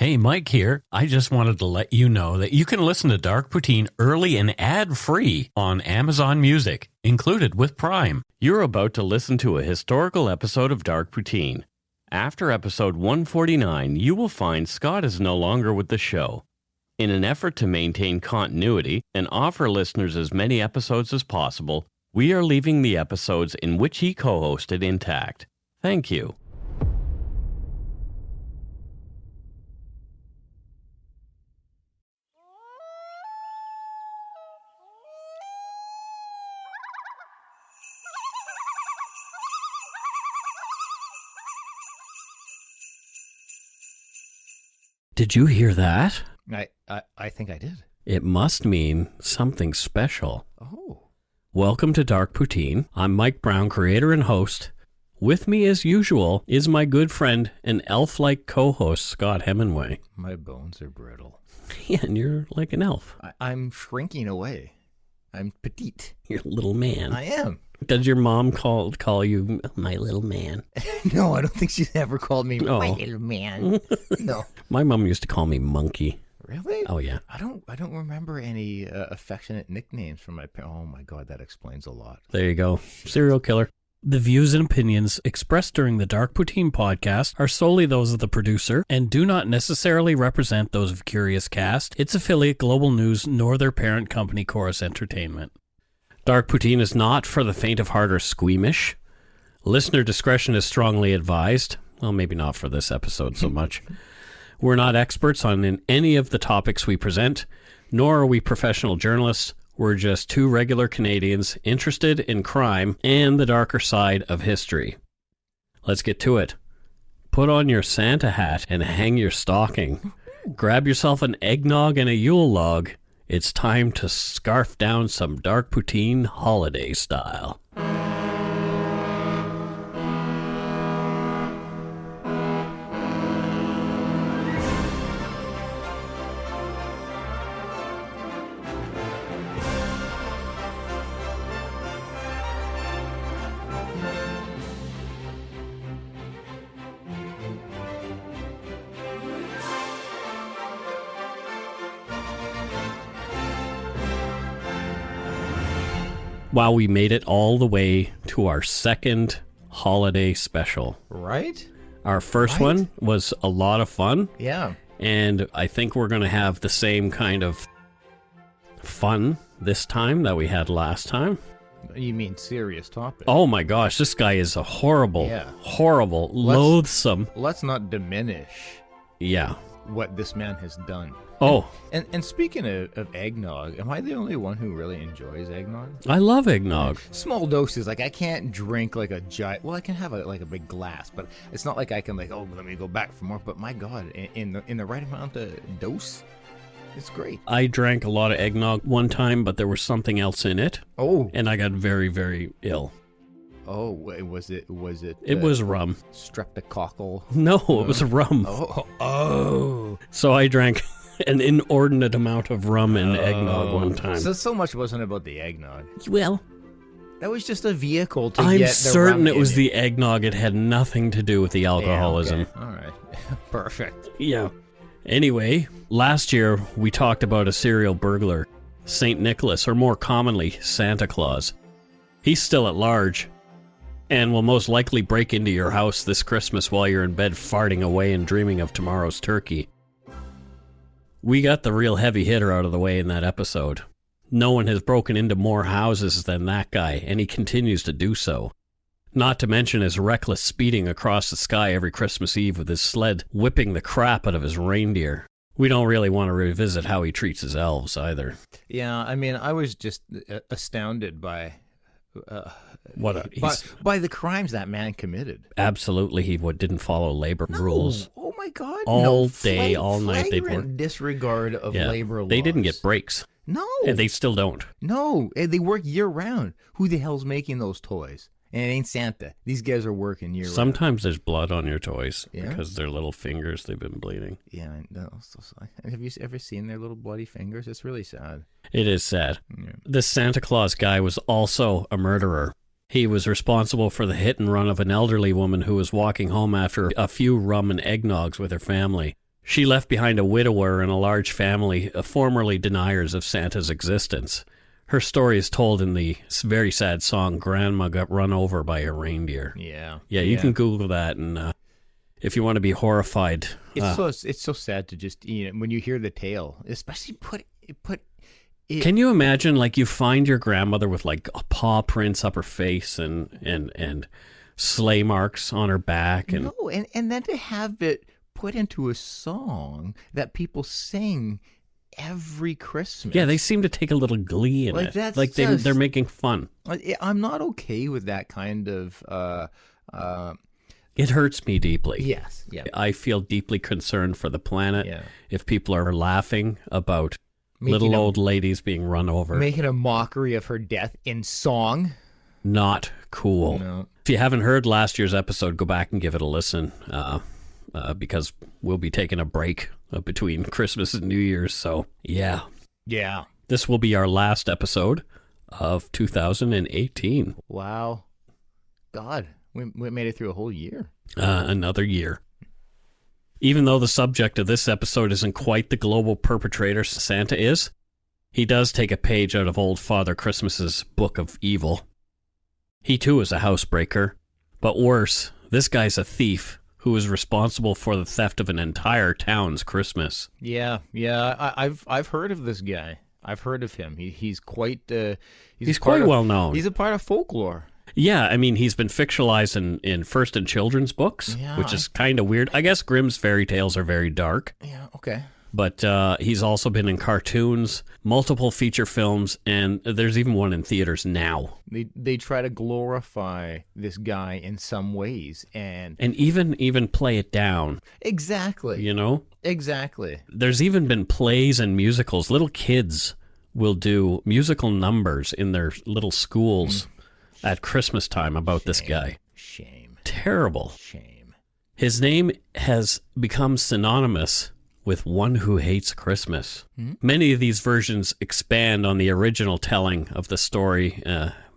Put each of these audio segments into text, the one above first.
Hey, Mike here. I just wanted to let you know that you can listen to Dark Poutine early and ad-free on Amazon Music, included with Prime. You're about to listen to a historical episode of Dark Poutine. After episode 149, you will find Scott is no longer with the show. In an effort to maintain continuity and offer listeners as many episodes as possible, we are leaving the episodes in which he co-hosted intact. Thank you. Did you hear that? I think I did. It must mean something special. Oh. Welcome to Dark Poutine. I'm Mike Brown, creator and host. With me, as usual, is my good friend and elf-like co-host, Scott Hemingway. My bones are brittle. Yeah, and you're like an elf. I'm shrinking away. I'm petite. You're a little man. I am. Does your mom call you my little man? No, I don't think she's ever called me my little man. No. My mom used to call me Monkey. Really? Oh, yeah. I don't remember any affectionate nicknames from my parents. Oh, my God, that explains a lot. There you go. Serial killer. The views and opinions expressed during the Dark Poutine podcast are solely those of the producer and do not necessarily represent those of Curious Cast, its affiliate Global News, nor their parent company Chorus Entertainment. Dark Poutine is not for the faint of heart or squeamish. Listener discretion is strongly advised. Well, maybe not for this episode so much. We're not experts on any of the topics we present, nor are we professional journalists. We're just two regular Canadians interested in crime and the darker side of history. Let's get to it. Put on your Santa hat and hang your stocking. Grab yourself an eggnog and a Yule log. It's time to scarf down some Dark Poutine holiday style. Wow, we made it all the way to our second holiday special. Right? Our first one was a lot of fun. Yeah. And I think we're going to have the same kind of fun this time that we had last time. You mean serious topic? Oh my gosh, this guy is a horrible, loathsome. Let's not diminish what this man has done. Oh. And speaking of eggnog, am I the only one who really enjoys eggnog? I love eggnog. Small doses. Like, I can't drink like a giant... Well, I can have a big glass, but it's not like I can let me go back for more. But my God, in the right amount of dose, it's great. I drank a lot of eggnog one time, but there was something else in it. Oh. And I got very, very ill. Oh, was it? It was rum. Streptococcal? No, it was rum. Oh. So I drank an inordinate amount of rum and eggnog one time. So much wasn't about the eggnog. Well, that was just a vehicle to I'm get the certain rum it was in the eggnog. It had nothing to do with the alcoholism. Yeah, okay. All right. Perfect. Yeah. Anyway, last year we talked about a serial burglar, St. Nicholas, or more commonly, Santa Claus. He's still at large and will most likely break into your house this Christmas while you're in bed farting away and dreaming of tomorrow's turkey. We got the real heavy hitter out of the way in that episode. No one has broken into more houses than that guy, and he continues to do so. Not to mention his reckless speeding across the sky every Christmas Eve with his sled whipping the crap out of his reindeer. We don't really want to revisit how he treats his elves either. Yeah, I mean, I was just astounded by... By the crimes that man committed. Absolutely, he didn't follow labor rules. Oh my God! All day, all night they'd work. Disregard of labor laws. They didn't get breaks. No, and they still don't. No, they work year round. Who the hell's making those toys? And it ain't Santa. These guys are working year round. Sometimes there's blood on your toys because their little fingers, they've been bleeding. Yeah, have you ever seen their little bloody fingers? It's really sad. It is sad. Yeah. This Santa Claus guy was also a murderer. He was responsible for the hit and run of an elderly woman who was walking home after a few rum and eggnogs with her family. She left behind a widower and a large family of formerly deniers of Santa's existence. Her story is told in the very sad song, Grandma Got Run Over by a Reindeer. Yeah. Yeah, you can Google that, and if you want to be horrified. It's so sad to just, when you hear the tale, especially put it. Can you imagine, like, you find your grandmother with, like, paw prints up her face and sleigh marks on her back? And No, and then to have it put into a song that people sing every Christmas. yeah, they seem to take a little glee in Like, it. that's Like, just- they're making fun. I'm not okay with that kind of, It hurts me deeply. yes, yeah. I feel deeply concerned for the planet Yeah. if people are laughing about Making little a- old ladies being run over. Making a mockery of her death in song. Not cool. No. If you haven't heard last year's episode, go back and give it a listen because we'll be taking a break between Christmas and New Year's. So, yeah, Yeah. this will be our last episode of 2018. Wow. God, we made it through a whole year. Another year. Even though the subject of this episode isn't quite the global perpetrator Santa is, he does take a page out of old Father Christmas's Book of Evil. He too is a housebreaker, but worse, this guy's a thief who is responsible for the theft of an entire town's Christmas. Yeah. I've heard of this guy. I've heard of him. He's quite. He's quite well known. He's a part of folklore. Yeah, I mean, he's been fictionalized in first in children's books, Yeah. which is kind of weird. I guess Grimm's fairy tales are very dark. Yeah. Okay. But he's also been in cartoons, multiple feature films, and there's even one in theaters now. They try to glorify this guy in some ways, and even play it down, exactly. you know? Exactly. There's even been plays and musicals. Little kids will do musical numbers in their little schools at Christmas time about this guy. Shame. Terrible. Shame. His name has become synonymous with one who hates Christmas. Many of these versions expand on the original telling of the story,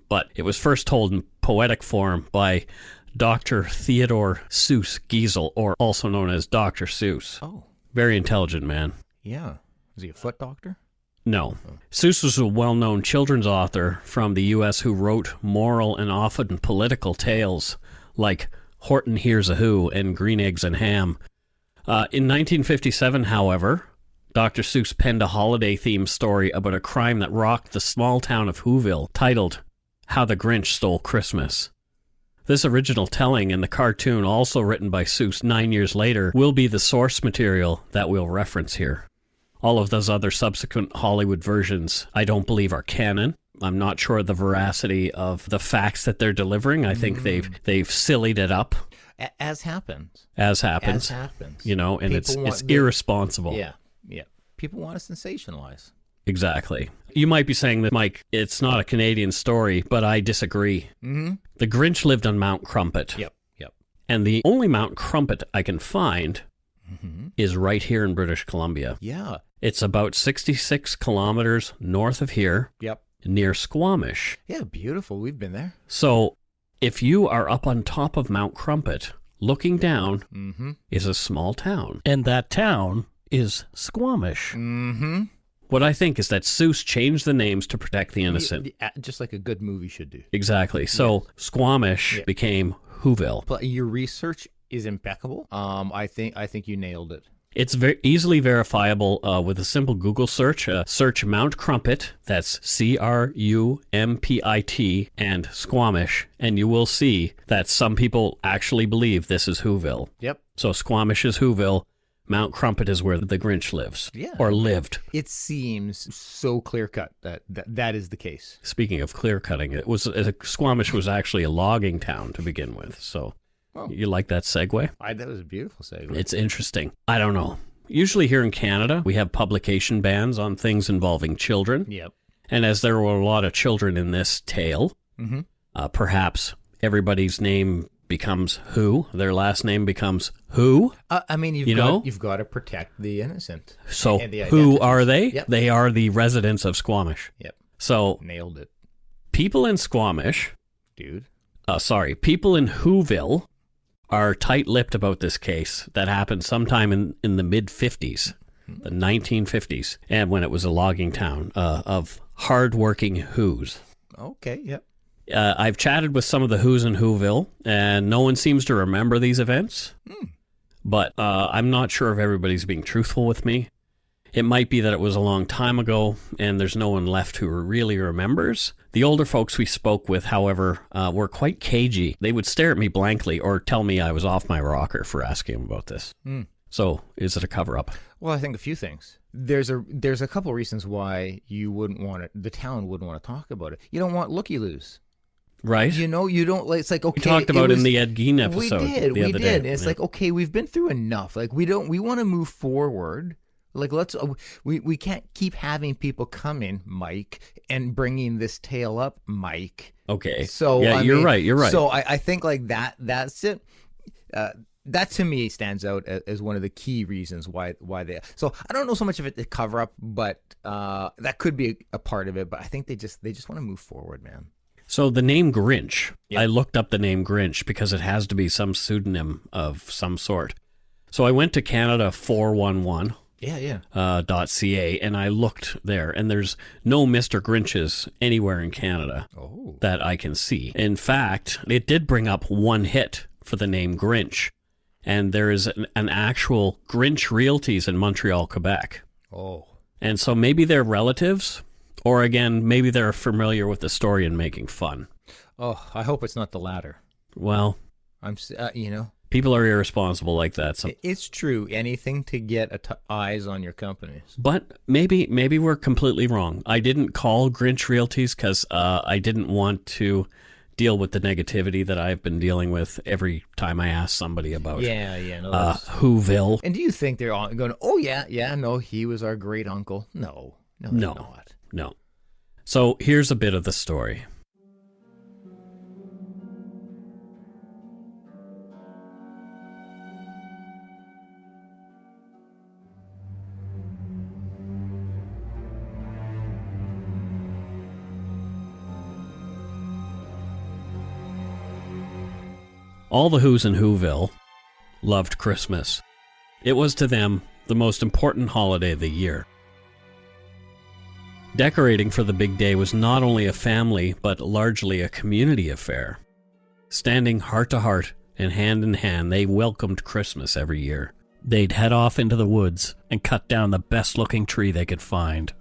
but it was first told in poetic form by Dr. Theodore Seuss Giesel, or also known as Dr. Seuss. Oh, Very intelligent man. yeah. Is he a foot doctor? No. Seuss was a well-known children's author from the U.S. who wrote moral and often political tales like Horton Hears a Who and Green Eggs and Ham. In 1957, however, Dr. Seuss penned a holiday-themed story about a crime that rocked the small town of Whoville, titled How the Grinch Stole Christmas. This original telling and the cartoon, also written by Seuss 9 years later, will be the source material that we'll reference here. All of those other subsequent Hollywood versions, I don't believe are canon. I'm not sure of the veracity of the facts that they're delivering. I think they've sillied it up. As happens. As happens. You know, and it's irresponsible. Yeah. People want to sensationalize. Exactly. You might be saying that, Mike, it's not a Canadian story, but I disagree. Mm-hmm. The Grinch lived on Mount Crumpet. Yep. And the only Mount Crumpet I can find is right here in British Columbia. Yeah. It's about 66 kilometers north of here, Yep. near Squamish. Yeah, beautiful. We've been there. So if you are up on top of Mount Crumpet, looking down is a small town. And that town is Squamish. Mm-hmm. What I think is that Seuss changed the names to protect the innocent. Just like a good movie should do. Exactly. So Squamish became Whoville. But your research is impeccable. I think you nailed it. It's very easily verifiable with a simple Google search. Search Mount Crumpet, that's Crumpit, and Squamish, and you will see that some people actually believe this is Whoville. Yep. So Squamish is Whoville. Mount Crumpet is where the Grinch lives. Yeah. Or lived. It seems so clear-cut that is the case. Speaking of clear cutting, Squamish was actually a logging town to begin with. So you like that segue? That was a beautiful segue. It's interesting. I don't know. Usually here in Canada, we have publication bans on things involving children. Yep. And as there were a lot of children in this tale, perhaps everybody's name becomes who, their last name becomes who. I mean, you've got to protect the innocent. So and the who are they? Yep. They are the residents of Squamish. Yep. So Nailed it, people in Squamish, dude. people in Whoville are tight-lipped about this case that happened sometime in the mid-50s, the 1950s, and when it was a logging town of hard-working Whos. Okay, yep. I've chatted with some of the Whos in Whoville, and no one seems to remember these events. But I'm not sure if everybody's being truthful with me. It might be that it was a long time ago, and there's no one left who really remembers. The older folks we spoke with, however, were quite cagey. They would stare at me blankly or tell me I was off my rocker for asking them about this. So, is it a cover-up? Well, I think a few things. There's a couple reasons why you wouldn't want it. The town wouldn't want to talk about it. You don't want looky-loos. Right. You know, you don't, it's like, okay. We talked about in the Ed Gein episode. We did. It's like, okay, we've been through enough. Like, we want to move forward. Like, we can't keep having people come in, Mike, and bringing this tale up, Mike. Okay. So, yeah, you're right. So I think like that's it. That to me stands out as one of the key reasons why they. So I don't know so much of it to cover up, but that could be a part of it. But I think they just want to move forward, man. So the name Grinch, Yep. I looked up the name Grinch because it has to be some pseudonym of some sort. So I went to Canada 411. .ca, and I looked there, and there's no Mr. Grinches anywhere in Canada that I can see. In fact, it did bring up one hit for the name Grinch, and there is an actual Grinch Realties in Montreal, Quebec. And so maybe they're relatives, or again, maybe they're familiar with the story and making fun. I hope it's not the latter. Well, people are irresponsible like that. So. It's true. Anything to get eyes on your companies. But maybe we're completely wrong. I didn't call Grinch Realties because I didn't want to deal with the negativity that I've been dealing with every time I ask somebody about Whoville. And do you think they're all going, no, he was our great uncle? No, they're not. No. So here's a bit of the story. All the Whos in Whoville loved Christmas. It was to them the most important holiday of the year. Decorating for the big day was not only a family, but largely a community affair. Standing heart to heart and hand in hand, they welcomed Christmas every year. They'd head off into the woods and cut down the best-looking tree they could find.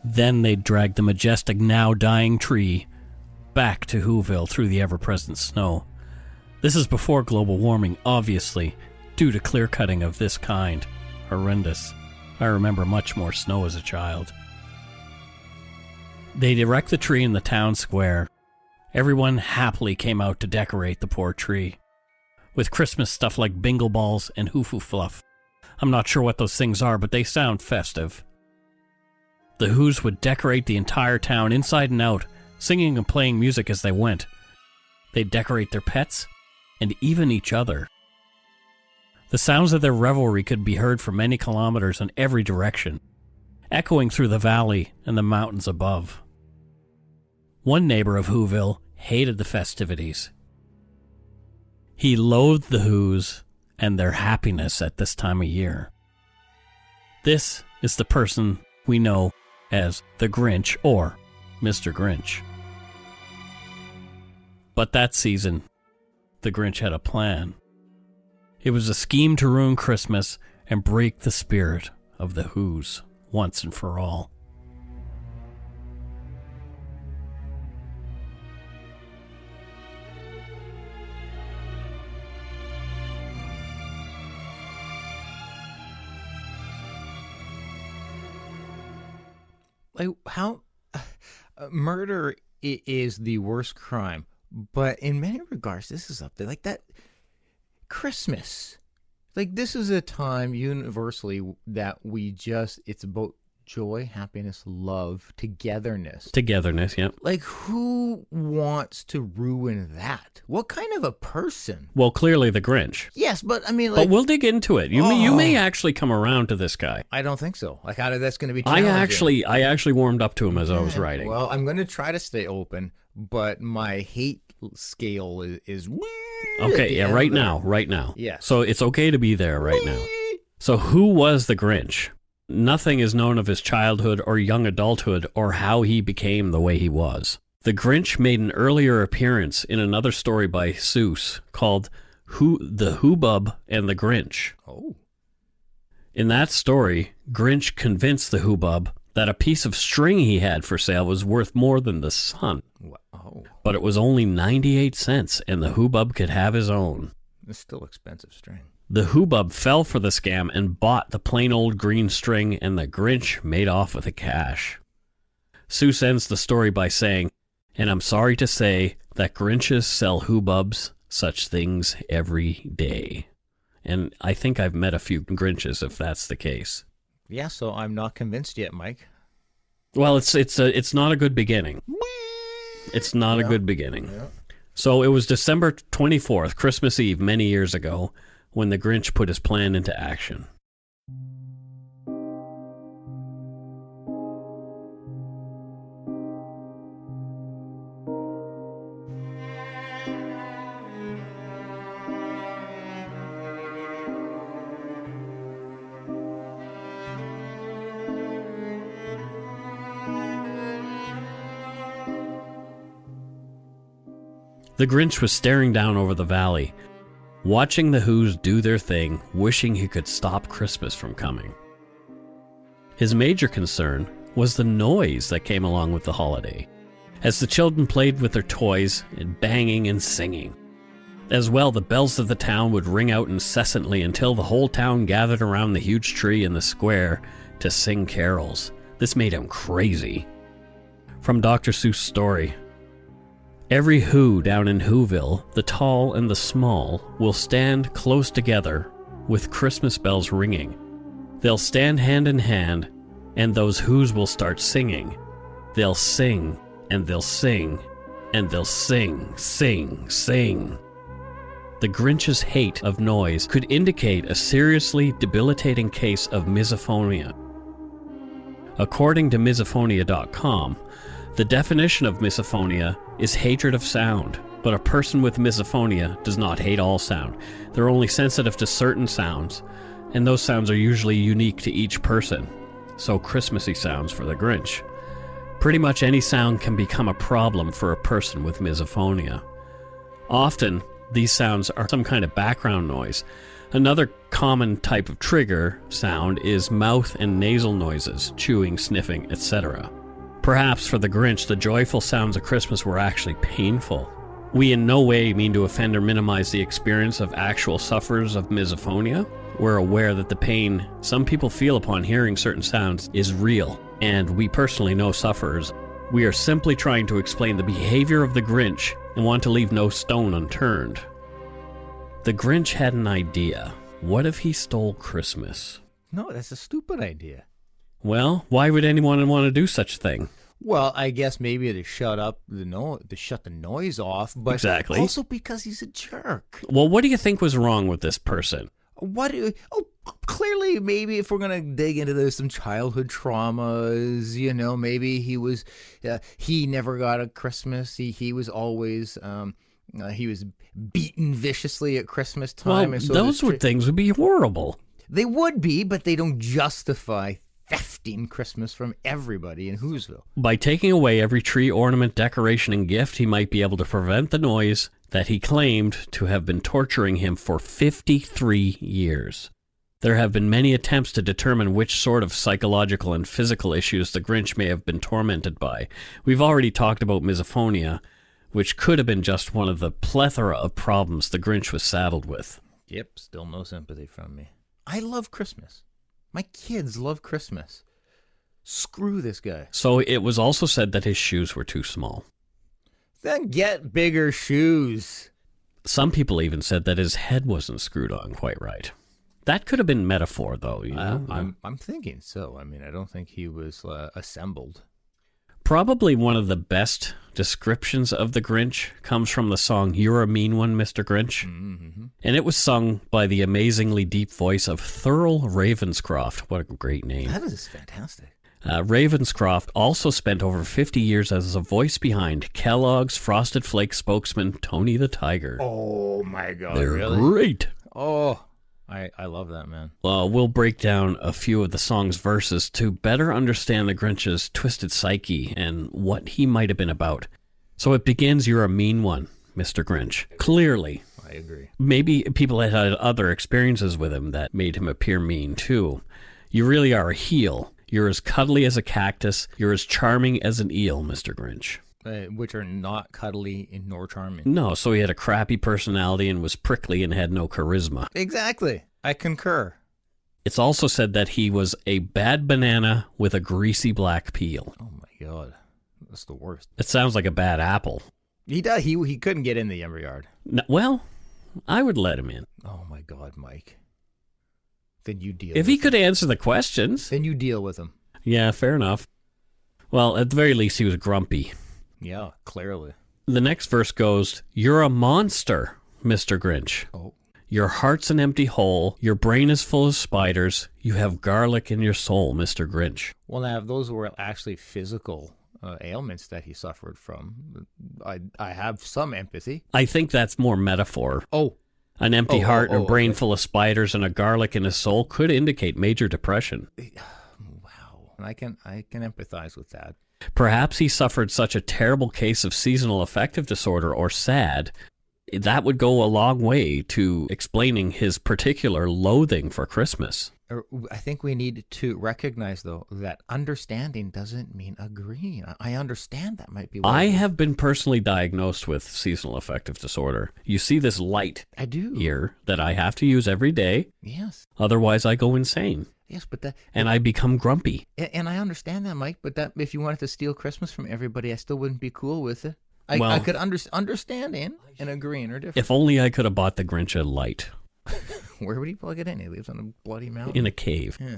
Then they'd drag the majestic, now dying tree back to Whoville through the ever-present snow. This is before global warming, obviously, due to clear-cutting of this kind. Horrendous. I remember much more snow as a child. They'd erect the tree in the town square. Everyone happily came out to decorate the poor tree, with Christmas stuff like bingle balls and hoo-foo fluff. I'm not sure what those things are, but they sound festive. The Whos would decorate the entire town inside and out, singing and playing music as they went. They'd decorate their pets, and even each other. The sounds of their revelry could be heard for many kilometers in every direction, echoing through the valley and the mountains above. One neighbor of Whoville hated the festivities. He loathed the Whos and their happiness at this time of year. This is the person we know as the Grinch or Mr. Grinch. But that season, the Grinch had a plan. It was a scheme to ruin Christmas and break the spirit of the Whos once and for all. Like how murder is the worst crime, but in many regards, this is up there. Like that Christmas, like this is a time universally that it's about Joy, happiness, love, togetherness. Togetherness, yeah. Like, who wants to ruin that? What kind of a person? Well, clearly the Grinch. Yes, but I mean, like, But we'll dig into it. You may actually come around to this guy. I don't think so. Like, how that's going to be challenging. I actually warmed up to him as I was writing. Well, I'm going to try to stay open, but my hate scale is Okay, yeah, right now. Yeah. So it's okay to be there right now. So who was the Grinch? Nothing is known of his childhood or young adulthood or how he became the way he was. The Grinch made an earlier appearance in another story by Seuss called The Whoville and the Grinch. Oh. In that story, Grinch convinced the Whoville that a piece of string he had for sale was worth more than the sun. Oh. But it was only 98 cents, and the Whoville could have his own. It's still expensive string. The Whoville fell for the scam and bought the plain old green string, and the Grinch made off with the cash. Seuss ends the story by saying, "And I'm sorry to say that Grinches sell Whovilles such things every day." And I think I've met a few Grinches if that's the case. Yeah, so I'm not convinced yet, Mike. Well, it's not a good beginning. It's not a good beginning. Yeah. So it was December 24th, Christmas Eve, many years ago, when the Grinch put his plan into action. The Grinch was staring down over the valley, watching the Whos do their thing, wishing he could stop Christmas from coming. His major concern was the noise that came along with the holiday, as the children played with their toys and banging and singing. As well, the bells of the town would ring out incessantly until the whole town gathered around the huge tree in the square to sing carols. This made him crazy. From Dr Seuss' story, every Who down in Whoville, the tall and the small, will stand close together with Christmas bells ringing. They'll stand hand in hand, and those Whos will start singing. They'll sing, and they'll sing, and they'll sing, sing, sing. The Grinch's hate of noise could indicate a seriously debilitating case of misophonia. According to misophonia.com, the definition of misophonia is hatred of sound, but a person with misophonia does not hate all sound. They're only sensitive to certain sounds, and those sounds are usually unique to each person. So Christmassy sounds for the Grinch. Pretty much any sound can become a problem for a person with misophonia. Often, these sounds are some kind of background noise. Another common type of trigger sound is mouth and nasal noises, chewing, sniffing, etc. Perhaps for the Grinch, the joyful sounds of Christmas were actually painful. We in no way mean to offend or minimize the experience of actual sufferers of misophonia. We're aware that the pain some people feel upon hearing certain sounds is real, and we personally know sufferers. We are simply trying to explain the behavior of the Grinch and want to leave no stone unturned. The Grinch had an idea. What if he stole Christmas? No, that's a stupid idea. Well, why would anyone want to do such a thing? Well, I guess maybe to shut the noise off, but exactly. Also because he's a jerk. Well, what do you think was wrong with this person? Clearly, maybe if we're gonna dig into this, some childhood traumas. Maybe he never got a Christmas. He was always he was beaten viciously at Christmas time. Well, and so those things would be horrible. They would be, but they don't justify thefting Christmas from everybody in Whoville. By taking away every tree, ornament, decoration, and gift, he might be able to prevent the noise that he claimed to have been torturing him for 53 years. There have been many attempts to determine which sort of psychological and physical issues the Grinch may have been tormented by. We've already talked about misophonia, which could have been just one of the plethora of problems the Grinch was saddled with. Yep, still no sympathy from me. I love Christmas. My kids love Christmas. Screw this guy. So it was also said that his shoes were too small. Then get bigger shoes. Some people even said that his head wasn't screwed on quite right. That could have been metaphor, though. You know? I'm thinking so. I mean, I don't think he was assembled. Probably one of the best descriptions of the Grinch comes from the song "You're a Mean One, Mr. Grinch." Mm-hmm. And it was sung by the amazingly deep voice of Thurl Ravenscroft. What a great name. That is fantastic. Ravenscroft also spent over 50 years as a voice behind Kellogg's Frosted Flakes spokesman Tony the Tiger. Oh my God! They're really? great. Oh, I love that, man. We'll break down a few of the song's verses to better understand the Grinch's twisted psyche and what he might have been about. So it begins, "You're a mean one, Mr. Grinch." Clearly. I agree. Maybe people had other experiences with him that made him appear mean, too. "You really are a heel. You're as cuddly as a cactus. You're as charming as an eel, Mr. Grinch." Which are not cuddly nor charming. No, so he had a crappy personality and was prickly and had no charisma. Exactly. I concur. It's also said that he was a bad banana with a greasy black peel. Oh my God. That's the worst. It sounds like a bad apple. He does. He couldn't get in the Ember Yard. Well, I would let him in. Oh my God, Mike. Then you deal If with he him. could answer the questions. Then you deal with him. Yeah, fair enough. Well, at the very least, he was grumpy. Yeah, clearly. The next verse goes, "You're a monster, Mr. Grinch. Oh. Your heart's an empty hole. Your brain is full of spiders. You have garlic in your soul, Mr. Grinch." Well, now, if those were actually physical ailments that he suffered from, I have some empathy. I think that's more metaphor. Oh. An empty heart, a brain okay. full of spiders, and a garlic in his soul could indicate major depression. Wow. And I can empathize with that. Perhaps he suffered such a terrible case of seasonal affective disorder or SAD. That would go a long way to explaining his particular loathing for Christmas. I think we need to recognize, though, that understanding doesn't mean agreeing. I understand that might be what I it is. have been personally diagnosed with seasonal affective disorder. You see this light I do. here that I have to use every day. Yes. Otherwise, I go insane. Yes, but that... And I become grumpy. And I understand that, Mike, but that if you wanted to steal Christmas from everybody, I still wouldn't be cool with it. I Well- could understanding and agreeing are different. If only I could have bought the Grinch a light Where would he plug it in? He lives on a bloody mountain. in a cave. Yeah.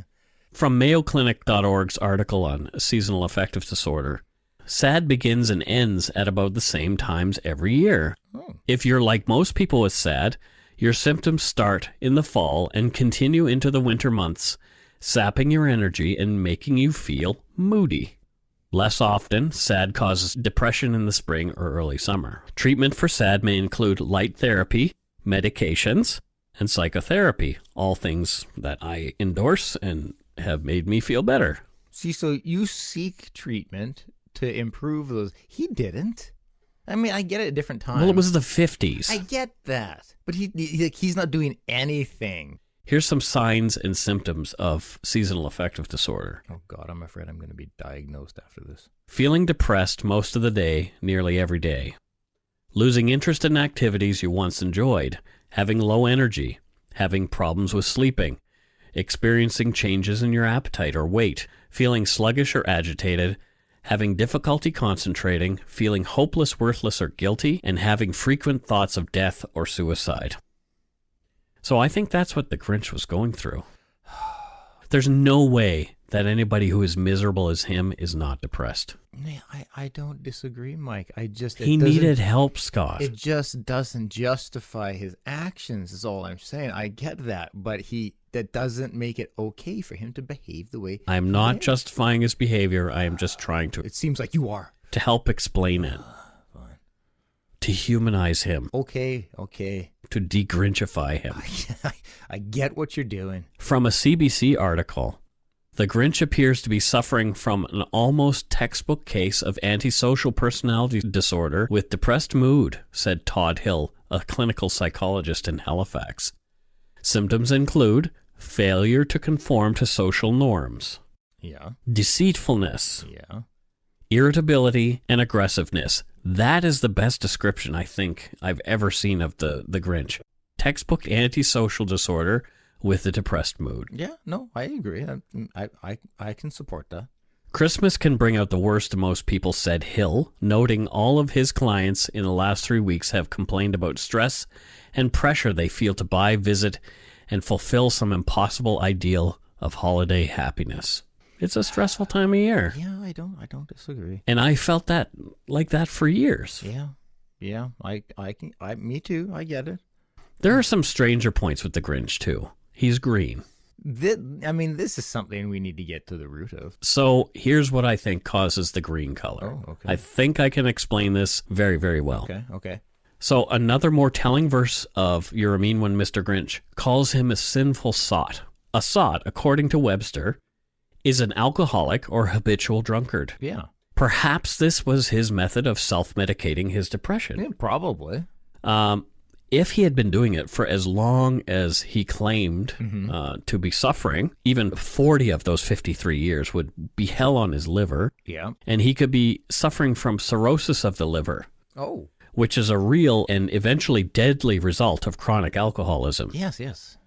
From MayoClinic.org's article on seasonal affective disorder, SAD begins and ends at about the same times every year. Oh. If you're like most people with SAD, your symptoms start in the fall and continue into the winter months, sapping your energy and making you feel moody. Less often, SAD causes depression in the spring or early summer. Treatment for SAD may include light therapy, medications, and psychotherapy, all things that I endorse and have made me feel better. See, so you seek treatment to improve those. He didn't. I mean, I get it at different times. Well, it was the 50s. I get that. But he's not doing anything. Here's some signs and symptoms of seasonal affective disorder. Oh, God, I'm afraid I'm going to be diagnosed after this. Feeling depressed most of the day, nearly every day. Losing interest in activities you once enjoyed. Having low energy. Having problems with sleeping. Experiencing changes in your appetite or weight. Feeling sluggish or agitated. Having difficulty concentrating. Feeling hopeless, worthless, or guilty. And having frequent thoughts of death or suicide. So I think that's what the Grinch was going through. There's no way that anybody who is miserable as him is not depressed. I don't disagree, Mike. He needed help, Scott. It just doesn't justify his actions, is all I'm saying. I get that, but that doesn't make it okay for him to behave the way I'm not justifying his behavior. I am just trying to it seems like you are. to help explain it. Fine. To humanize him. Okay. To de-Grinchify him. I get what you're doing. From a CBC article, the Grinch appears to be suffering from an almost textbook case of antisocial personality disorder with depressed mood, said Todd Hill, a clinical psychologist in Halifax. Symptoms include failure to conform to social norms, Yeah. deceitfulness, Yeah. irritability, and aggressiveness. That is the best description I think I've ever seen of the Grinch. Textbook antisocial disorder with a depressed mood. Yeah, no, I agree. I can support that. Christmas can bring out the worst in most people, said Hill, noting all of his clients in the last 3 weeks have complained about stress and pressure they feel to buy, visit, and fulfill some impossible ideal of holiday happiness. It's a stressful time of year. Yeah, I don't disagree. And I felt that like that for years. Yeah. Me too. I get it. There are some stranger points with the Grinch too. He's green. This is something we need to get to the root of. So here's what I think causes the green color. Oh, okay. I think I can explain this very, very well. Okay. So another more telling verse of You're a Mean One, Mr. Grinch calls him a sinful sot. A sot, according to Webster, is an alcoholic or habitual drunkard. Yeah. Perhaps this was his method of self-medicating his depression. Yeah, probably. If he had been doing it for as long as he claimed to be suffering, even 40 of those 53 years would be hell on his liver. Yeah. And he could be suffering from cirrhosis of the liver. Oh. Which is a real and eventually deadly result of chronic alcoholism. Yes.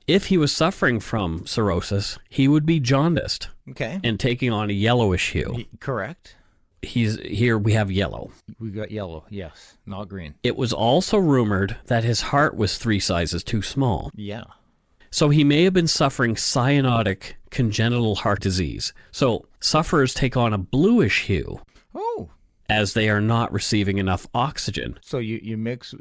If he was suffering from cirrhosis, he would be jaundiced. Okay. And taking on a yellowish hue. Correct. Here we have yellow. We got yellow, yes, not green. It was also rumored that his heart was 3 sizes too small. Yeah. So he may have been suffering cyanotic congenital heart disease. So sufferers take on a bluish hue. Oh. As they are not receiving enough oxygen. So you mix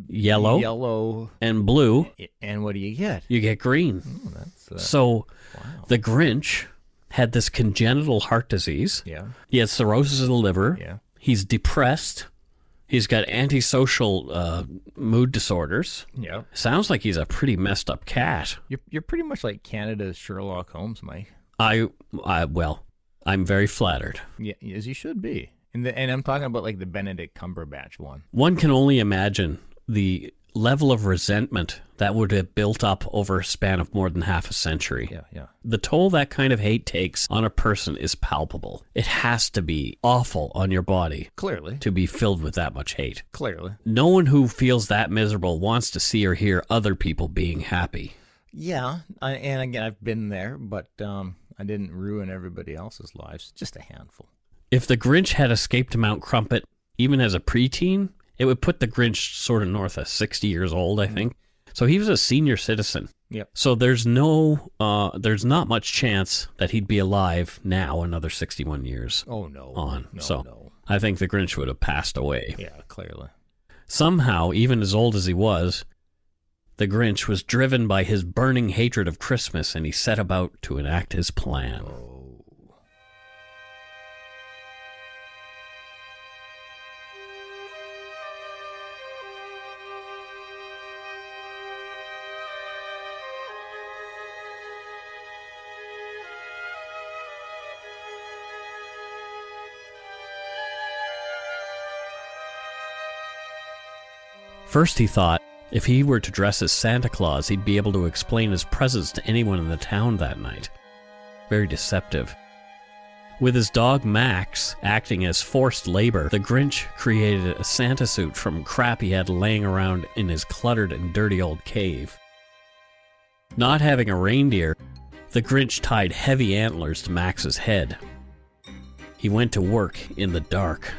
yellow and blue. And what do you get? You get green. Oh, that's, so wow. The Grinch had this congenital heart disease. Yeah. He had cirrhosis of the liver. Yeah. He's depressed. He's got antisocial mood disorders. Yeah. Sounds like he's a pretty messed up cat. You're pretty much like Canada's Sherlock Holmes, Mike. Well, I'm very flattered. Yeah, as you should be. And I'm talking about like the Benedict Cumberbatch one. One can only imagine the level of resentment that would have built up over a span of more than half a century. Yeah. The toll that kind of hate takes on a person is palpable. It has to be awful on your body. Clearly. To be filled with that much hate. Clearly. No one who feels that miserable wants to see or hear other people being happy. Yeah, and again, I've been there, but I didn't ruin everybody else's lives. Just a handful. If the Grinch had escaped Mount Crumpet, even as a preteen, it would put the Grinch sort of north of 60 years old, I think. So he was a senior citizen. Yep. So there's not much chance that he'd be alive now another 61 years. Oh, no. On. No. I think the Grinch would have passed away. Yeah, clearly. Somehow, even as old as he was, the Grinch was driven by his burning hatred of Christmas, and he set about to enact his plan. Oh. First he thought, if he were to dress as Santa Claus, he'd be able to explain his presence to anyone in the town that night. Very deceptive. With his dog Max acting as forced labor, the Grinch created a Santa suit from crap he had laying around in his cluttered and dirty old cave. Not having a reindeer, the Grinch tied heavy antlers to Max's head. He went to work in the dark.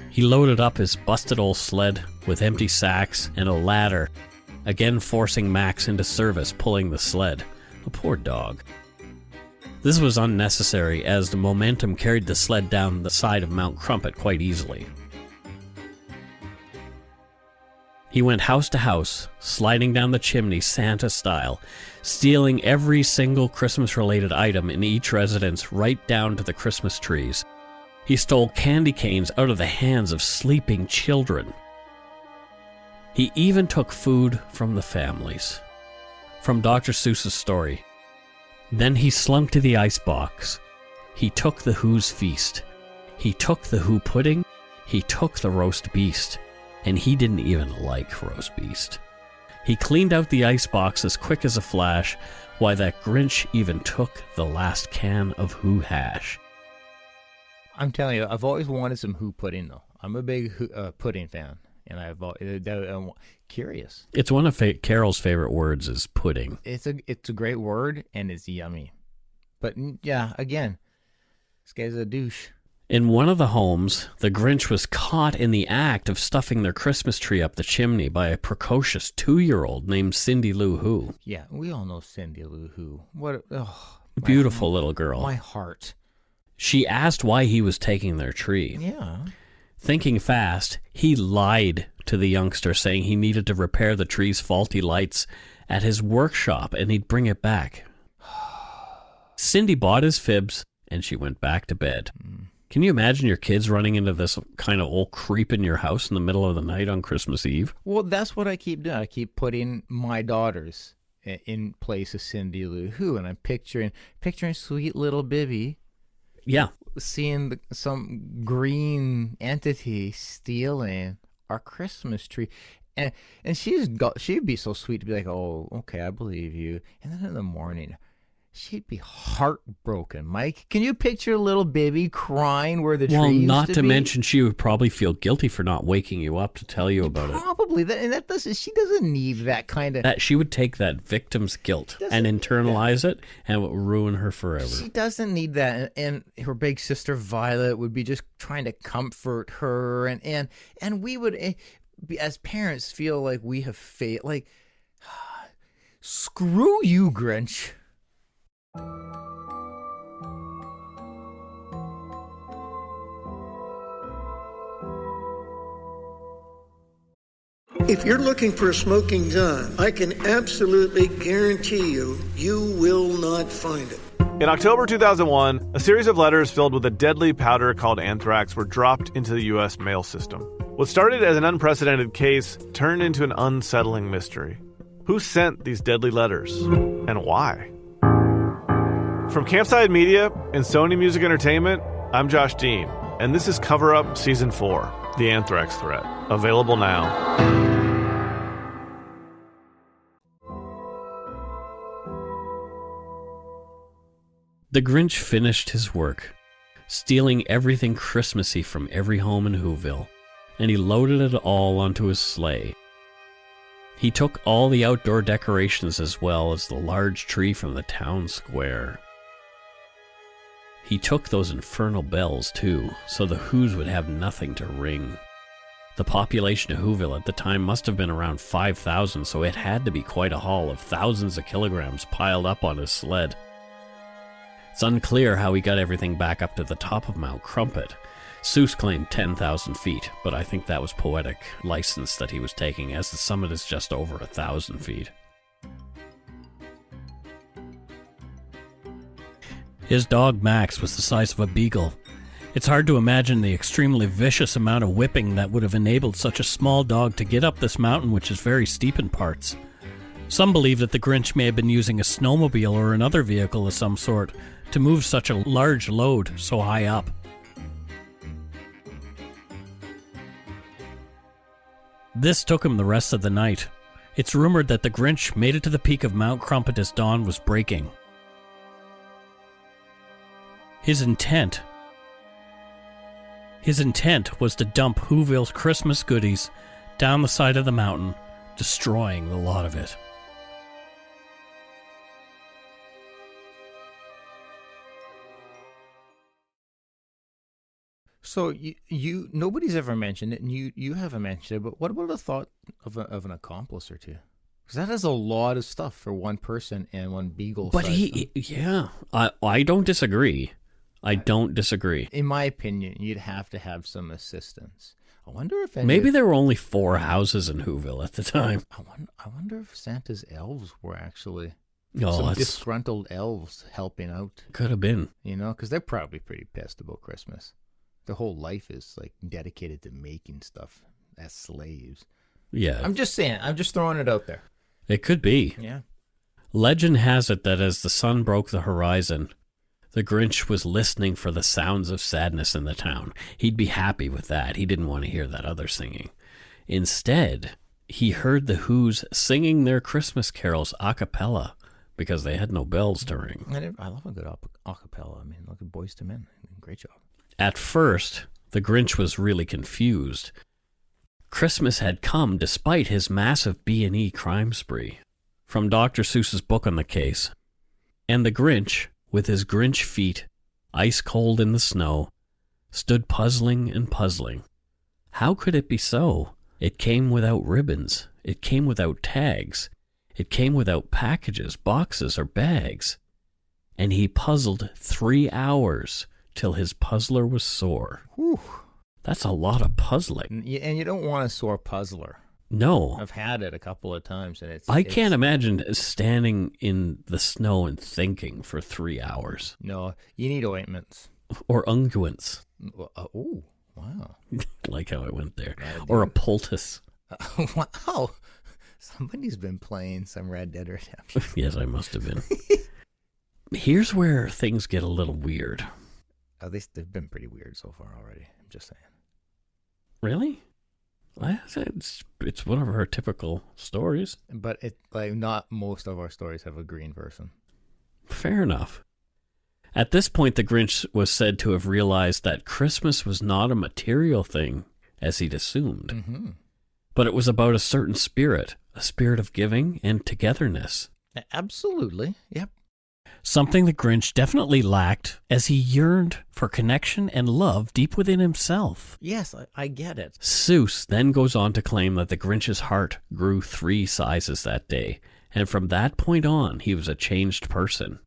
He loaded up his busted old sled with empty sacks and a ladder, again forcing Max into service pulling the sled. A poor dog. This was unnecessary as the momentum carried the sled down the side of Mount Crumpet quite easily. He went house to house, sliding down the chimney Santa style, stealing every single Christmas-related item in each residence right down to the Christmas trees. He stole candy canes out of the hands of sleeping children. He even took food from the families. From Dr. Seuss's story. Then he slunk to the icebox. He took the Who's feast. He took the Who pudding. He took the roast beast. And he didn't even like roast beast. He cleaned out the icebox as quick as a flash, while that Grinch even took the last can of Who hash. I'm telling you, I've always wanted some Who pudding, though. I'm a big pudding fan, and I'm curious. It's one of Carol's favorite words is pudding. It's a great word, and it's yummy. But yeah, again, this guy's a douche. In one of the homes, the Grinch was caught in the act of stuffing their Christmas tree up the chimney by a precocious 2-year-old named Cindy Lou Who. Yeah, we all know Cindy Lou Who. What? Oh, Beautiful little girl. My heart. She asked why he was taking their tree. Yeah. Thinking fast, he lied to the youngster, saying he needed to repair the tree's faulty lights at his workshop and he'd bring it back. Cindy bought his fibs and she went back to bed. Can you imagine your kids running into this kind of old creep in your house in the middle of the night on Christmas Eve? Well, that's what I keep doing. I keep putting my daughters in place of Cindy Lou Who, and I'm picturing sweet little Bibby. Yeah. Seeing some green entity stealing our Christmas tree. And she'd be so sweet to be like, oh, okay, I believe you. And then in the morning, she'd be heartbroken. Mike, can you picture little Bibby crying where the tree used not to to be? mention she would probably feel guilty for not waking you up to tell you about it. Probably. She doesn't need that kind of... That she would take that victim's guilt and internalize it, and it would ruin her forever. She doesn't need that. And her big sister Violet would be just trying to comfort her. And we would, as parents, feel like we have failed. Like, screw you, Grinch. If you're looking for a smoking gun, I can absolutely guarantee you will not find it. In October 2001, a series of letters filled with a deadly powder called anthrax were dropped into the U.S. mail system. What started as an unprecedented case turned into an unsettling mystery. Who sent these deadly letters, and why? From Campside Media and Sony Music Entertainment, I'm Josh Dean, and this is Cover Up Season 4, The Anthrax Threat, available now. The Grinch finished his work, stealing everything Christmassy from every home in Whoville, and he loaded it all onto his sleigh. He took all the outdoor decorations as well as the large tree from the town square. He took those infernal bells, too, so the Whos would have nothing to ring. The population of Whoville at the time must have been around 5,000, so it had to be quite a haul of thousands of kilograms piled up on his sled. It's unclear how he got everything back up to the top of Mount Crumpet. Seuss claimed 10,000 feet, but I think that was poetic license that he was taking, as the summit is just over 1,000 feet. His dog Max was the size of a beagle. It's hard to imagine the extremely vicious amount of whipping that would have enabled such a small dog to get up this mountain, which is very steep in parts. Some believe that the Grinch may have been using a snowmobile or another vehicle of some sort to move such a large load so high up. This took him the rest of the night. It's rumored that the Grinch made it to the peak of Mount Crumpet as dawn was breaking. His intent was to dump Whoville's Christmas goodies down the side of the mountain, destroying the lot of it. So you nobody's ever mentioned it, and you haven't mentioned it. But what about the thought of an accomplice or two? Because that is a lot of stuff for one person and one beagle. But I don't disagree. I don't disagree. In my opinion, you'd have to have some assistance. I wonder if maybe there were only 4 houses in Whoville at the time. I wonder if Santa's elves were actually some disgruntled elves helping out. Could have been, because they're probably pretty pissed about Christmas. Their whole life is like dedicated to making stuff as slaves. Yeah. I'm just saying. I'm just throwing it out there. It could be. Yeah. Legend has it that as the sun broke the horizon, the Grinch was listening for the sounds of sadness in the town. He'd be happy with that. He didn't want to hear that other singing. Instead, he heard the Whos singing their Christmas carols a cappella because they had no bells to ring. I love a good a cappella. I mean, look at Boys to Men. Great job. At first, the Grinch was really confused. Christmas had come despite his massive B&E crime spree. From Dr. Seuss's book on the case. And the Grinch, with his Grinch feet, ice cold in the snow, stood puzzling and puzzling. How could it be so? It came without ribbons. It came without tags. It came without packages, boxes, or bags. And he puzzled 3 hours till his puzzler was sore. Whew. That's a lot of puzzling. And you don't want a sore puzzler. No. I've had it a couple of times, and I can't imagine standing in the snow and thinking for 3 hours. No, you need ointments. Or unguents. Oh, wow. Like how I went there. Or a poultice. Wow. Somebody's been playing some Red Dead Redemption. Yes, I must have been. Here's where things get a little weird. At least they've been pretty weird so far already. I'm just saying. Really? It's one of our typical stories. But not most of our stories have a green person. Fair enough. At this point, the Grinch was said to have realized that Christmas was not a material thing, as he'd assumed. Mm-hmm. But it was about a certain spirit, a spirit of giving and togetherness. Absolutely. Yep. Something the Grinch definitely lacked, as he yearned for connection and love deep within himself. Yes, I get it. Seuss then goes on to claim that the Grinch's heart grew 3 sizes that day, and from that point on, he was a changed person.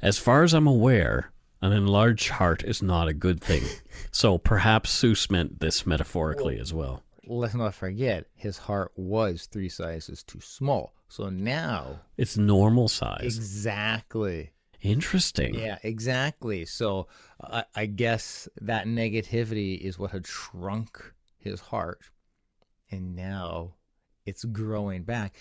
As far as I'm aware, an enlarged heart is not a good thing, so perhaps Seuss meant this metaphorically as well. Let's not forget, his heart was 3 sizes too small. So now... It's normal size. Exactly. Interesting. Yeah, exactly. So I guess that negativity is what had shrunk his heart. And now it's growing back.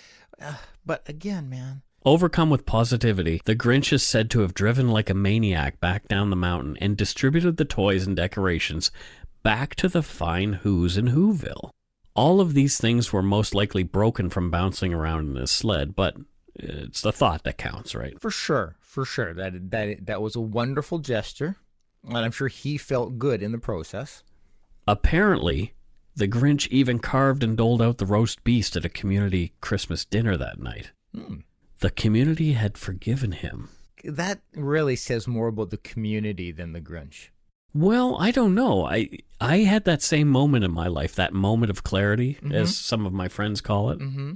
But again, man... Overcome with positivity, the Grinch is said to have driven like a maniac back down the mountain and distributed the toys and decorations back to the fine Whos in Whoville. All of these things were most likely broken from bouncing around in his sled, but it's the thought that counts, right? For sure. That was a wonderful gesture, and I'm sure he felt good in the process. Apparently, the Grinch even carved and doled out the roast beast at a community Christmas dinner that night. The community had forgiven him. That really says more about the community than the Grinch. Well, I don't know. I had that same moment in my life, that moment of clarity, as some of my friends call it. Mm-hmm.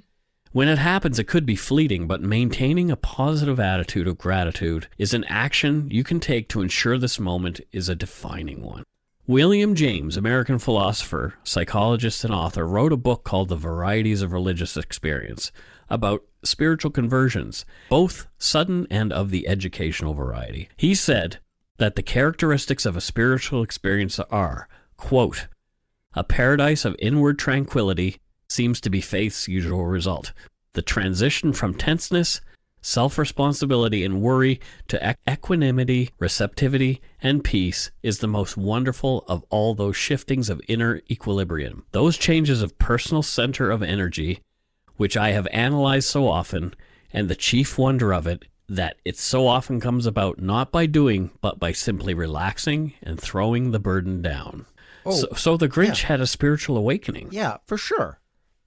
When it happens, it could be fleeting, but maintaining a positive attitude of gratitude is an action you can take to ensure this moment is a defining one. William James, American philosopher, psychologist, and author, wrote a book called The Varieties of Religious Experience about spiritual conversions, both sudden and of the educational variety. He said that the characteristics of a spiritual experience are, quote, a paradise of inward tranquility seems to be faith's usual result. The transition from tenseness, self-responsibility, and worry to equanimity, receptivity, and peace is the most wonderful of all those shiftings of inner equilibrium. Those changes of personal center of energy, which I have analyzed so often, and the chief wonder of it, that it so often comes about not by doing, but by simply relaxing and throwing the burden down. So the Grinch had a spiritual awakening. Yeah, for sure.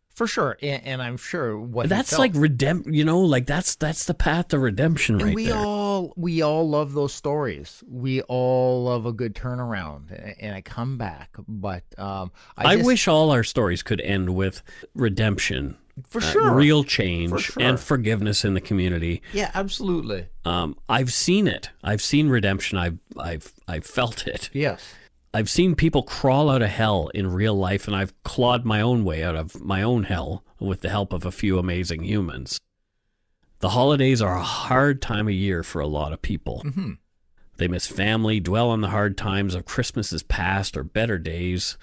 For sure. And I'm sure what that's like that's the path to redemption right there. We all love those stories. We all love a good turnaround and a comeback. But I wish all our stories could end with redemption. For sure. Real change and forgiveness in the community. Yeah, absolutely. I've seen it. I've seen redemption. I've felt it. Yes. I've seen people crawl out of hell in real life, and I've clawed my own way out of my own hell with the help of a few amazing humans. The holidays are a hard time of year for a lot of people. Mm-hmm. They miss family, dwell on the hard times of Christmas's past or better days.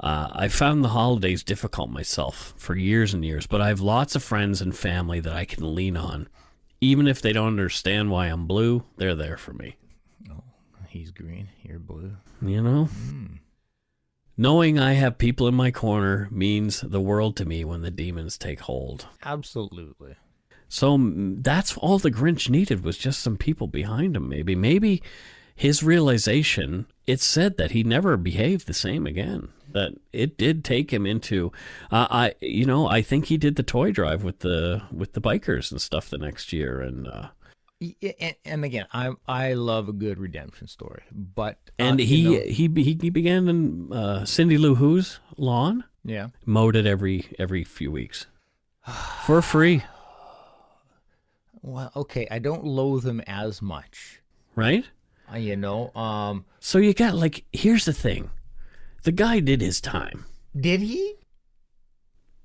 I found the holidays difficult myself for years and years, but I have lots of friends and family that I can lean on. Even if they don't understand why I'm blue, they're there for me. Oh, he's green, you're blue. You know? Knowing I have people in my corner means the world to me when the demons take hold. Absolutely. So that's all the Grinch needed, was just some people behind him, maybe. Maybe his realization, it said that he never behaved the same again. That it did take him into, I think he did the toy drive with the bikers and stuff the next year, and And again, I love a good redemption story, but And he began in Cindy Lou Who's lawn, yeah. mowed it every few weeks for free, Well, okay, I don't loathe him as much, right? you know. So you got like, here's the thing, the guy did his time. Did he?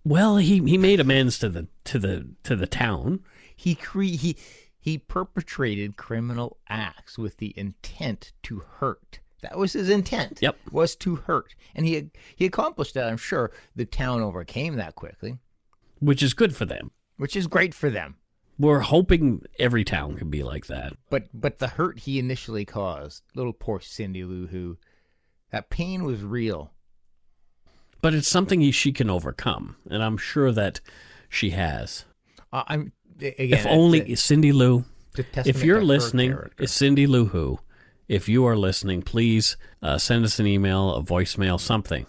Well, he made amends to the town. He perpetrated criminal acts with the intent to hurt. That was his intent. Yep. Was to hurt, and he accomplished that. I'm sure the town overcame that quickly, Which is good for them. which is great for them. We're hoping every town can be like that. But the hurt he initially caused, little poor Cindy Lou Who, that pain was real. But it's something she can overcome, and I'm sure that she has. Again, If only Cindy Lou, if you're listening, character. Cindy Lou Who, if you are listening, please send us an email, a voicemail, something.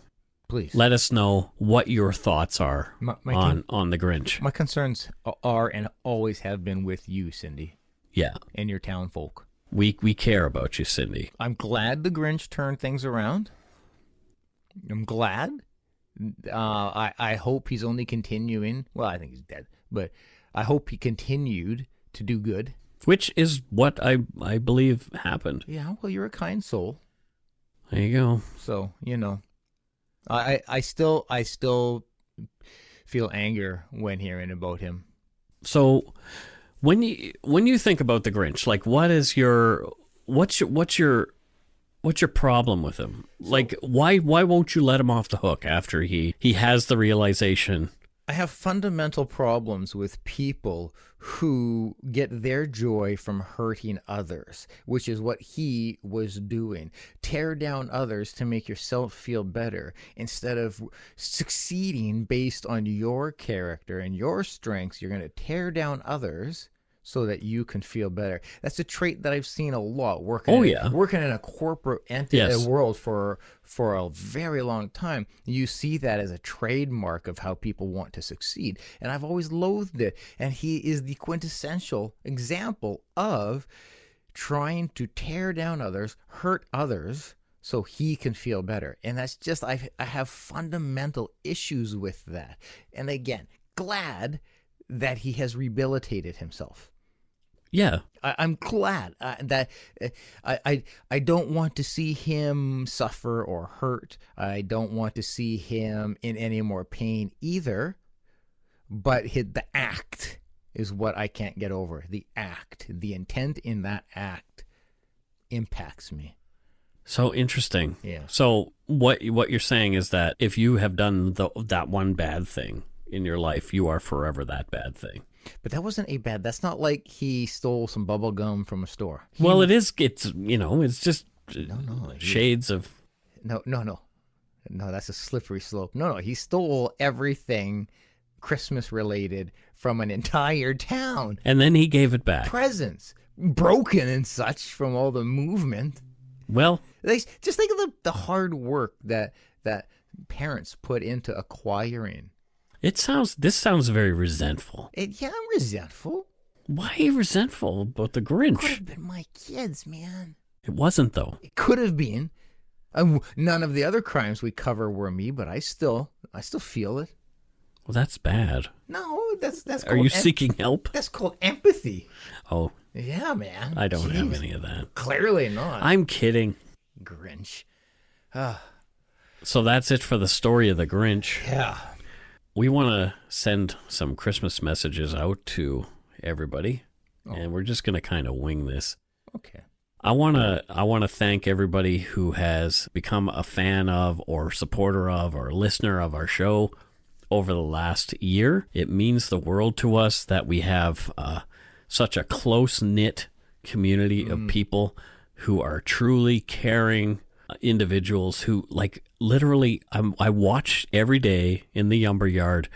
Please Let us know what your thoughts are My on the Grinch. My concerns are and always have been with you, Cindy, Yeah, and your town folk. we care about you, Cindy. I'm glad the Grinch turned things around. I'm glad. I hope he's only continuing. Well, I think he's dead, but I hope he continued to do good. Which is what I believe happened. Yeah, well, you're a kind soul, There you go. so you know. I still feel anger when hearing about him. So when you think about the Grinch, like what's your problem with him? Like why won't you let him off the hook after he has the realization? I have fundamental problems with people who get their joy from hurting others, which is what he was doing. Tear down others to make yourself feel better instead of succeeding based on your character and your strengths. You're going to tear down others so that you can feel better. That's a trait that I've seen a lot working in a corporate world for a very long time. You see that as a trademark of how people want to succeed. And I've always loathed it. And he is the quintessential example of trying to tear down others, hurt others, so he can feel better. And that's just, I have fundamental issues with that. And again, glad that he has rehabilitated himself. Yeah. I'm glad that I don't want to see him suffer or hurt. I don't want to see him in any more pain either. But the act is what I can't get over. The act, the intent in that act impacts me. So interesting. Yeah. So what you're saying is that if you have done that one bad thing in your life, you are forever that bad thing. But that wasn't a bad. That's not like he stole some bubble gum from a store. Well, it is. It's it's just No, shades of. No. That's a slippery slope. No. He stole everything Christmas related from an entire town. And then he gave it back. Presents broken and such from all the movement. Well, Just think of the hard work that parents put into acquiring. this sounds very resentful. Yeah, I'm resentful. Why are you resentful about the Grinch? Could have been my kids, man. It wasn't, though. It could have been. None of the other crimes we cover were me, but I still feel it. Well, that's bad. No, that's. Are you seeking help? That's called empathy. Oh, Yeah, man. I don't have Jeez. any of that. Clearly not. I'm kidding. Grinch. So that's it for the story of the Grinch. Yeah. We want to send some Christmas messages out to everybody, and we're just going to kind of wing this. Okay. I want to thank everybody who has become a fan of or supporter of or listener of our show over the last year. It means the world to us that we have such a close-knit community of people who are truly caring individuals who, like, literally, I watch every day in the lumber yard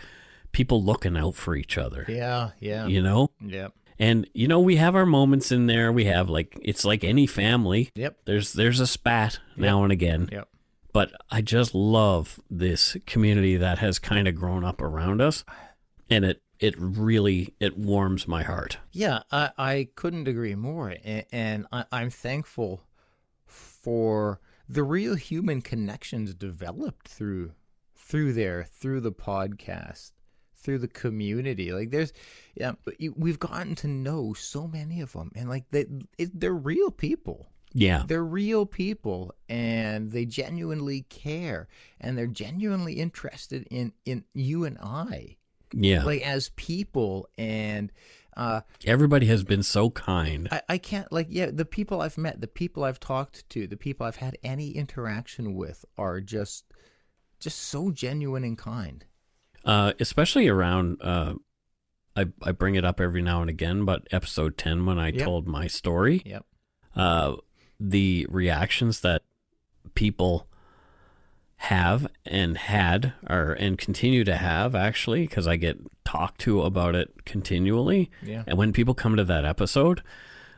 people looking out for each other. Yeah. You know? Yep. And, we have our moments in there. We have, it's like any family. Yep. There's a spat now and again. Yep. But I just love this community that has kind of grown up around us. And it warms my heart. Yeah, I couldn't agree more. And I'm thankful for the real human connections developed through the podcast, through the community. Like we've gotten to know so many of them, and like they're real people. Yeah. They're real people, and they genuinely care, and they're genuinely interested in you and I. Yeah. Like as people, and everybody has been so kind. I can't, the people I've met, the people I've talked to, the people I've had any interaction with are just so genuine and kind. Especially around, I bring it up every now and again, but episode 10, when I told my story, the reactions that people have and had and continue to have, actually, because I get talked to about it continually. Yeah. And when people come to that episode,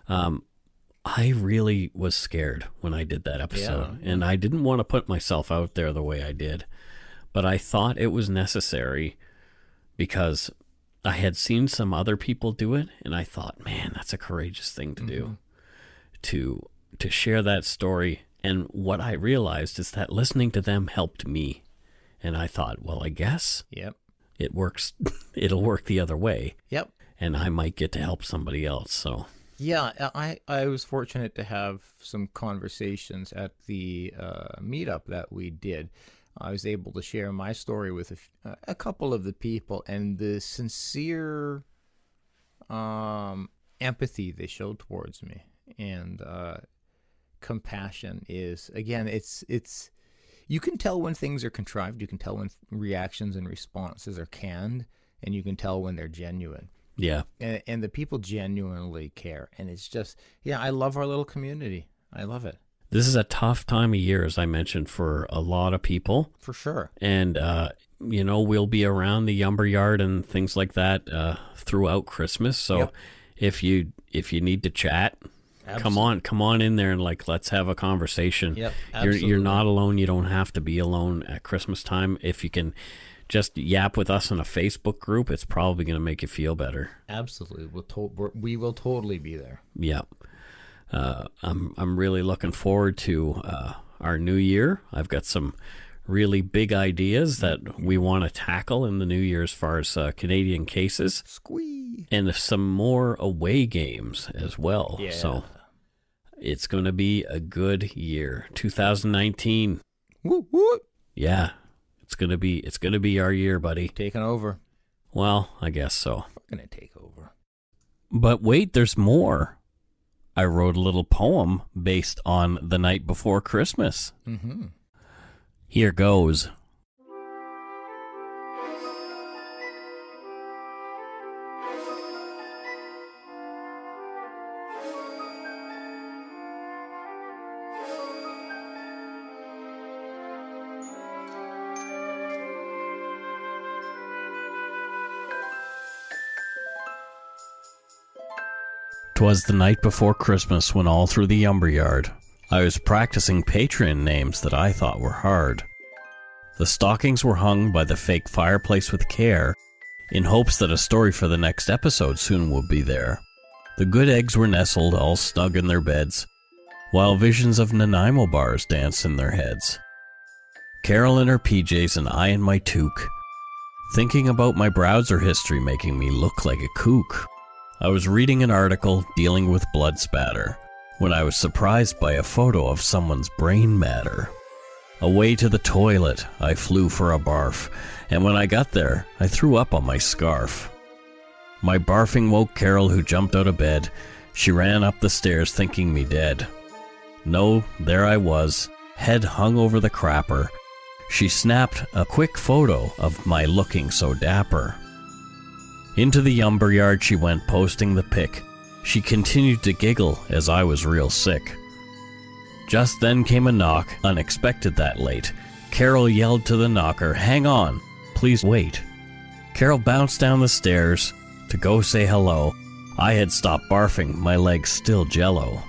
I really was scared when I did that episode. Yeah. And I didn't want to put myself out there the way I did. But I thought it was necessary because I had seen some other people do it, and I thought, man, that's a courageous thing to do, to share that story. And what I realized is that listening to them helped me. And I thought, well, I guess it works. It'll work the other way. Yep. And I might get to help somebody else. So yeah, I was fortunate to have some conversations at the meetup that we did. I was able to share my story with a couple of the people, and the sincere empathy they showed towards me, and compassion is, again, it's you can tell when things are contrived, you can tell when reactions and responses are canned, and you can tell when they're genuine. Yeah. And the people genuinely care, and it's just, I love our little community. I love it. This is a tough time of year, as I mentioned, for a lot of people. For sure. And, we'll be around the lumber yard and things like that throughout Christmas. So if you need to chat, come on in there and let's have a conversation. Yep, absolutely. You're not alone. You don't have to be alone at Christmas time. If you can just yap with us in a Facebook group, it's probably going to make you feel better. Absolutely. We will totally be there. Yeah. I'm really looking forward to our new year. I've got some really big ideas that we want to tackle in the new year as far as Canadian cases. Squee. And some more away games as well. Yeah. So it's going to be a good year. 2019. Whoop, whoop. Yeah. It's going to be our year, buddy. Taking over. Well, I guess so. We're going to take over. But wait, there's more. I wrote a little poem based on The Night Before Christmas. Mm-hmm. Here goes. 'Twas the night before Christmas when all through the lumber yard I was practicing Patreon names that I thought were hard. The stockings were hung by the fake fireplace with care, in hopes that a story for the next episode soon would be there. The good eggs were nestled all snug in their beds, while visions of Nanaimo bars danced in their heads. Carol in her PJs and I in my toque, thinking about my browser history making me look like a kook. I was reading an article dealing with blood spatter when I was surprised by a photo of someone's brain matter. Away to the toilet, I flew for a barf, and when I got there, I threw up on my scarf. My barfing woke Carol, who jumped out of bed. She ran up the stairs thinking me dead. No, there I was, head hung over the crapper. She snapped a quick photo of my looking so dapper. Into the lumber yard she went, posting the pic. She continued to giggle as I was real sick. Just then came a knock, unexpected that late. Carol yelled to the knocker, "Hang on, please wait." Carol bounced down the stairs to go say hello. I had stopped barfing, my legs still jello.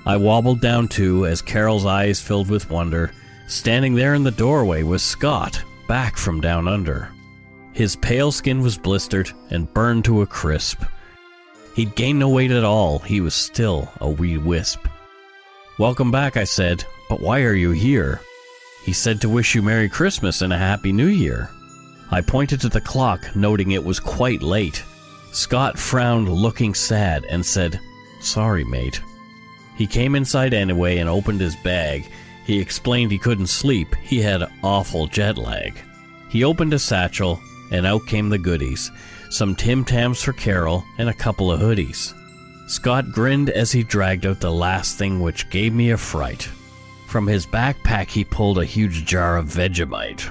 I wobbled down too as Carol's eyes filled with wonder. Standing there in the doorway was Scott, back from down under. His pale skin was blistered and burned to a crisp. He'd gained no weight at all. He was still a wee wisp. "Welcome back," I said, "but why are you here?" He said to wish you Merry Christmas and a Happy New Year. I pointed to the clock, noting it was quite late. Scott frowned, looking sad, and said, "Sorry, mate." He came inside anyway and opened his bag. He explained he couldn't sleep. He had awful jet lag. He opened a satchel, and out came the goodies. Some Tim Tams for Carol and a couple of hoodies. Scott grinned as he dragged out the last thing, which gave me a fright. From his backpack he pulled a huge jar of Vegemite.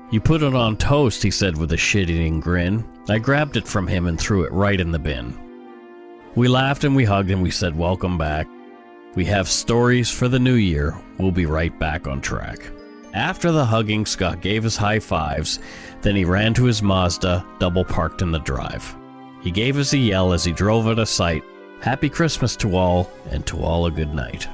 "You put it on toast," he said with a shit-eating grin. I grabbed it from him and threw it right in the bin. We laughed and we hugged and we said welcome back. We have stories for the new year. We'll be right back on track. After the hugging, Scott gave us high fives. Then he ran to his Mazda, double parked in the drive. He gave us a yell as he drove out of sight. Happy Christmas to all, and to all a good night.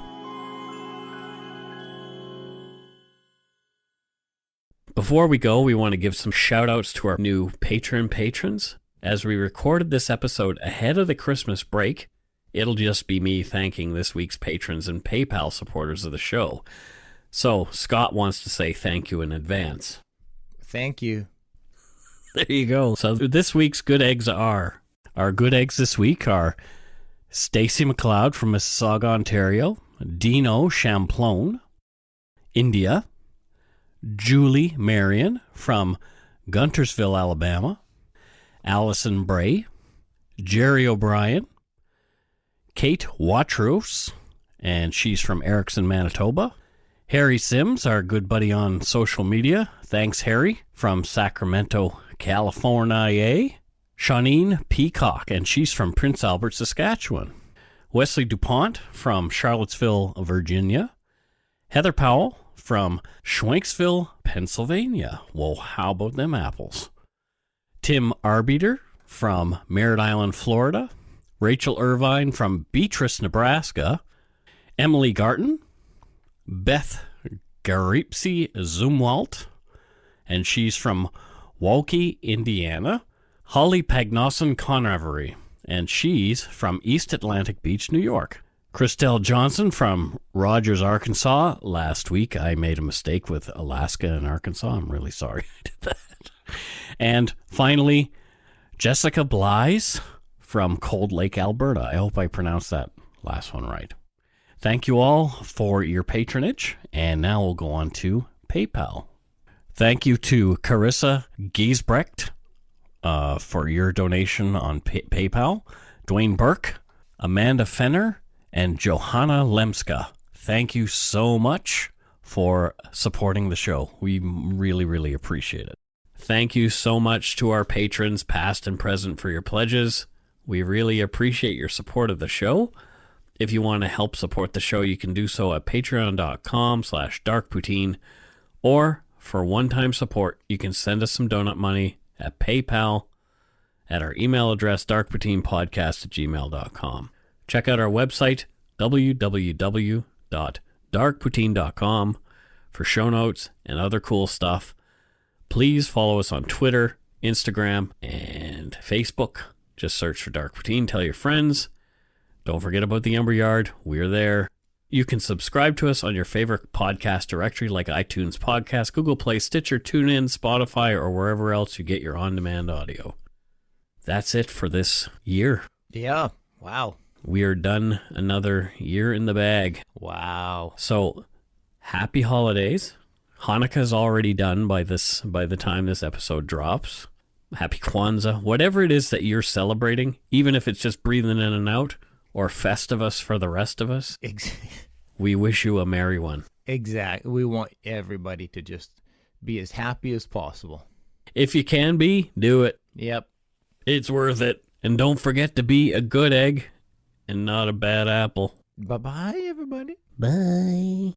Before we go, we want to give some shout-outs to our new patrons. As we recorded this episode ahead of the Christmas break, it'll just be me thanking this week's patrons and PayPal supporters of the show. So, Scott wants to say thank you in advance. Thank you. There you go. So, this week's good eggs are... Our good eggs this week are Stacy McLeod from Mississauga, Ontario, Dino Champlon, India, Julie Marion from Guntersville, Alabama, Allison Bray, Jerry O'Brien, Kate Watrous, and she's from Erickson, Manitoba, Harry Sims, our good buddy on social media. Thanks, Harry, from Sacramento, California. Shawneen Peacock, and she's from Prince Albert, Saskatchewan. Wesley DuPont from Charlottesville, Virginia. Heather Powell from Schwenksville, Pennsylvania. Whoa, how about them apples? Tim Arbiter from Merritt Island, Florida. Rachel Irvine from Beatrice, Nebraska. Emily Garten. Beth Garipsy Zumwalt, and she's from Wacky, Indiana. Holly Pagnoson Conravery, and she's from East Atlantic Beach, New York. Christelle Johnson from Rogers, Arkansas. Last week I made a mistake with Alaska and Arkansas. I'm really sorry I did that. And finally, Jessica Blyes from Cold Lake, Alberta. I hope I pronounced that last one right. Thank you all for your patronage, and now we'll go on to PayPal. Thank you to Carissa Giesbrecht for your donation on PayPal, Dwayne Burke, Amanda Fenner, and Johanna Lemska. Thank you so much for supporting the show. We really, really appreciate it. Thank you so much to our patrons, past and present, for your pledges. We really appreciate your support of the show. If you want to help support the show, you can do so at patreon.com/darkpoutine, or for one-time support, you can send us some donut money at PayPal at our email address, darkpoutinepodcast@gmail.com. Check out our website, www.darkpoutine.com, for show notes and other cool stuff. Please follow us on Twitter, Instagram, and Facebook. Just search for Dark Poutine. Tell your friends. Don't forget about the Umber Yard. We're there. You can subscribe to us on your favorite podcast directory like iTunes Podcast, Google Play, Stitcher, TuneIn, Spotify, or wherever else you get your on-demand audio. That's it for this year. Yeah. Wow. We are done. Another year in the bag. Wow. So, happy holidays. Hanukkah's already done by the time this episode drops. Happy Kwanzaa. Whatever it is that you're celebrating, even if it's just breathing in and out, or Festivus for the rest of us, we wish you a merry one. Exactly. We want everybody to just be as happy as possible. If you can be, do it. Yep. It's worth it. And don't forget to be a good egg and not a bad apple. Bye-bye, everybody. Bye.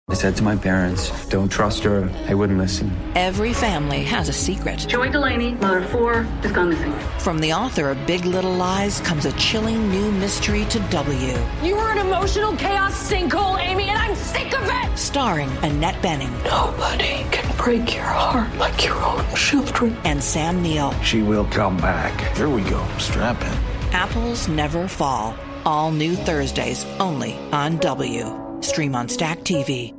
I said to my parents, don't trust her. They wouldn't listen. Every family has a secret. Joy Delaney, mother of 4, is gone missing. From the author of Big Little Lies comes a chilling new mystery to W. You were an emotional chaos sinkhole, Amy, and I'm sick of it! Starring Annette Bening. Nobody can break your heart like your own children. And Sam Neill. She will come back. Here we go. Strap in. Apples Never Fall. All new Thursdays only on W. Stream on Stack TV.